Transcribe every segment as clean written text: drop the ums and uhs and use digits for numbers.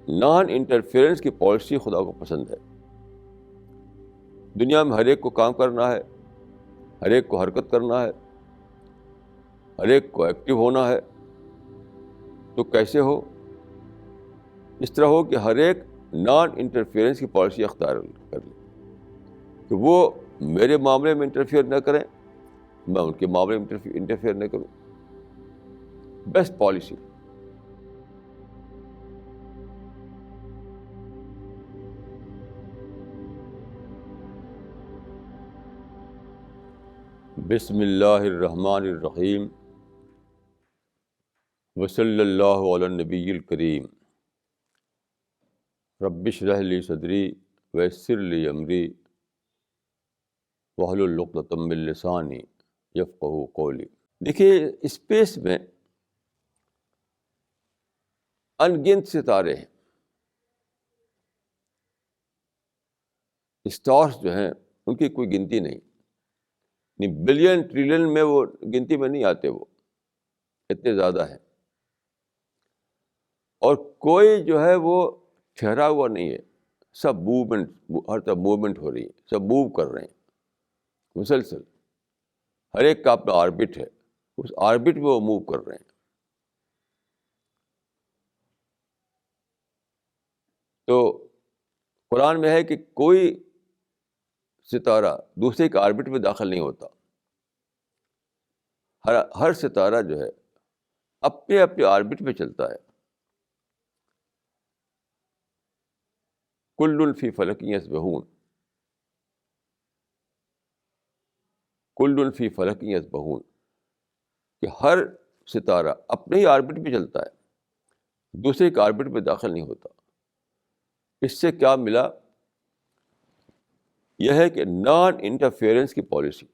Non interference کی policy خدا کو پسند ہے. دنیا میں ہر ایک کو کام کرنا ہے, ہر ایک کو حرکت کرنا ہے, ہر ایک کو ایکٹیو ہونا ہے. تو کیسے ہو؟ اس طرح ہو کہ ہر ایک نان انٹرفیئرنس کی پالیسی اختیار کر لے کہ وہ میرے معاملے میں انٹرفیئر نہ کریں, میں ان کے معاملے میں انٹرفیئر نہ کروں. Best policy. بسم اللہ الرحمن الرحیم وصلی اللہ علی النبی الکریم. رب اشرح لی صدری ویسر لی امری واحلل عقدۃ من لسانی یفقہوا قولی. دیکھیے, اسپیس میں ان گنت ستارے ہیں. اسٹارس جو ہیں ان کی کوئی گنتی نہیں, بلین ٹریلین میں وہ گنتی میں نہیں آتے, وہ اتنے زیادہ ہیں. اور کوئی جو ہے وہ ٹھہرا ہوا نہیں ہے, سب موومنٹ, ہر طرف موومنٹ ہو رہی ہے, سب موو کر رہے ہیں مسلسل. ہر ایک کا اپنا آربٹ ہے, اس آربٹ میں وہ موو کر رہے ہیں. تو قرآن میں ہے کہ کوئی ستارہ دوسرے کے آربٹ میں داخل نہیں ہوتا. ہر ستارہ جو ہے اپنے اپنے آربٹ میں چلتا ہے. کل فی فلک یسبحون, کل فی فلک یسبحون, کہ ہر ستارہ اپنے ہی آربٹ میں چلتا ہے, دوسرے کے آربٹ میں داخل نہیں ہوتا. اس سے کیا ملا؟ یہ ہے کہ نان انٹرفیئرنس کی پالیسی.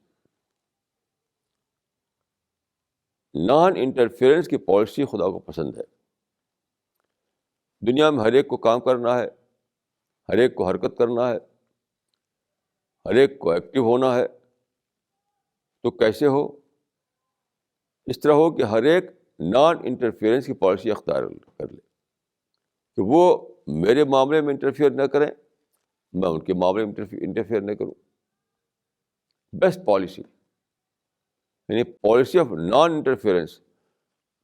نان انٹرفیئرنس کی پالیسی خدا کو پسند ہے. دنیا میں ہر ایک کو کام کرنا ہے, ہر ایک کو حرکت کرنا ہے, ہر ایک کو ایکٹیو ہونا ہے. تو کیسے ہو؟ اس طرح ہو کہ ہر ایک نان انٹرفیئرنس کی پالیسی اختیار کر لے کہ وہ میرے معاملے میں انٹرفیئر نہ کریں, میں ان کے معاملے میں انٹرفیئر نہ کروں. بیسٹ پالیسی, یعنی پالیسی آف نان انٹرفیئرنس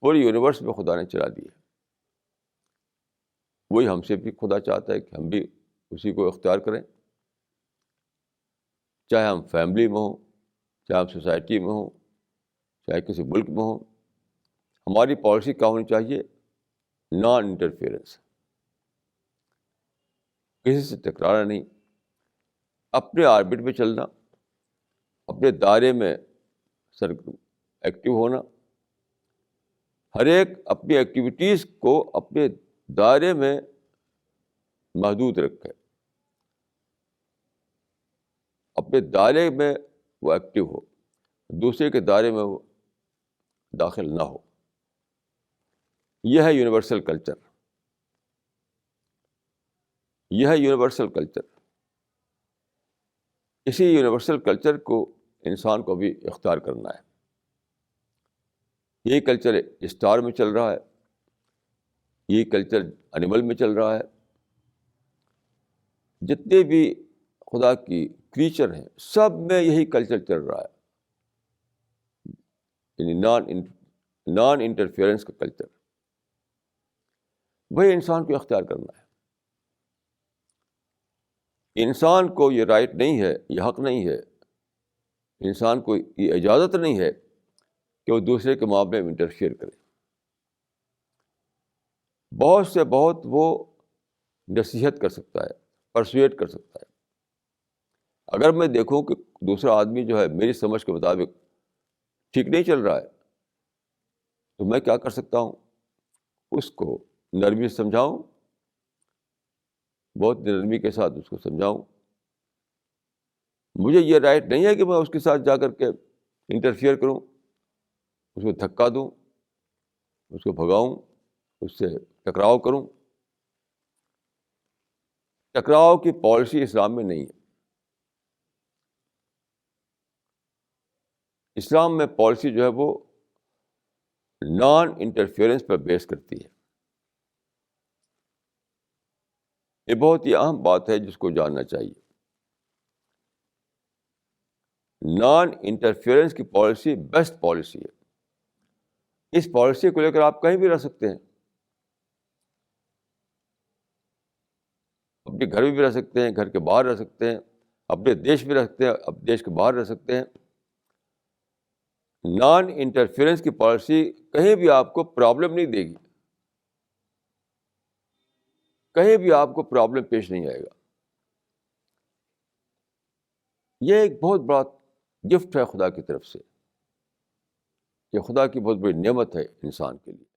پورے یونیورس میں خدا نے چلا دی ہے. وہی ہم سے بھی خدا چاہتا ہے کہ ہم بھی اسی کو اختیار کریں, چاہے ہم فیملی میں ہوں, چاہے ہم سوسائٹی میں ہوں, چاہے کسی ملک میں ہوں. ہماری پالیسی کیا ہونی چاہیے؟ نان انٹرفیئرنس, کسی سے ٹکرانا نہیں, اپنے آربٹ میں چلنا, اپنے دائرے میں ایکٹیو ہونا. ہر ایک اپنی ایکٹیویٹیز کو اپنے دائرے میں محدود رکھے, اپنے دائرے میں وہ ایکٹیو ہو, دوسرے کے دائرے میں وہ داخل نہ ہو. یہ ہے یونیورسل کلچر, یہ ہے یونیورسل کلچر. اسی یونیورسل کلچر کو انسان کو بھی اختیار کرنا ہے. یہی کلچر اسٹار میں چل رہا ہے, یہی کلچر اینیمل میں چل رہا ہے. جتنے بھی خدا کی کریچر ہیں سب میں یہی کلچر چل رہا ہے, یعنی نان انٹرفیئرنس کا کلچر. وہی انسان کو اختیار کرنا ہے. انسان کو یہ رائٹ نہیں ہے, یہ حق نہیں ہے, انسان کو یہ اجازت نہیں ہے کہ وہ دوسرے کے معاملے میں انٹرفیئر کرے. بہت سے بہت وہ نصیحت کر سکتا ہے, پرسویٹ کر سکتا ہے. اگر میں دیکھوں کہ دوسرا آدمی جو ہے میری سمجھ کے مطابق ٹھیک نہیں چل رہا ہے, تو میں کیا کر سکتا ہوں؟ اس کو نرمی سے سمجھاؤں, بہت نرمی کے ساتھ اس کو سمجھاؤں. مجھے یہ رائٹ نہیں ہے کہ میں اس کے ساتھ جا کر کے انٹرفیئر کروں, اس کو دھکا دوں, اس کو بھگاؤں, اس سے ٹکراؤ کروں. ٹکراؤ کی پالیسی اسلام میں نہیں ہے. اسلام میں پالیسی جو ہے وہ نان انٹرفیئرنس پر بیس کرتی ہے. یہ بہت ہی اہم بات ہے جس کو جاننا چاہیے. نان انٹرفیئرنس کی پالیسی بیسٹ پالیسی ہے. اس پالیسی کو لے کر آپ کہیں بھی رہ سکتے ہیں. اپنے گھر میں بھی رہ سکتے ہیں, گھر کے باہر رہ سکتے ہیں, اپنے دیش میں رہ سکتے ہیں, اپنے دیش کے باہر رہ سکتے ہیں. نان انٹرفیئرنس کی پالیسی کہیں بھی آپ کو پرابلم نہیں دے گی, کہیں بھی آپ کو پرابلم پیش نہیں آئے گا. یہ ایک بہت بڑا گفٹ ہے خدا کی طرف سے. یہ خدا کی بہت بڑی نعمت ہے انسان کے لیے.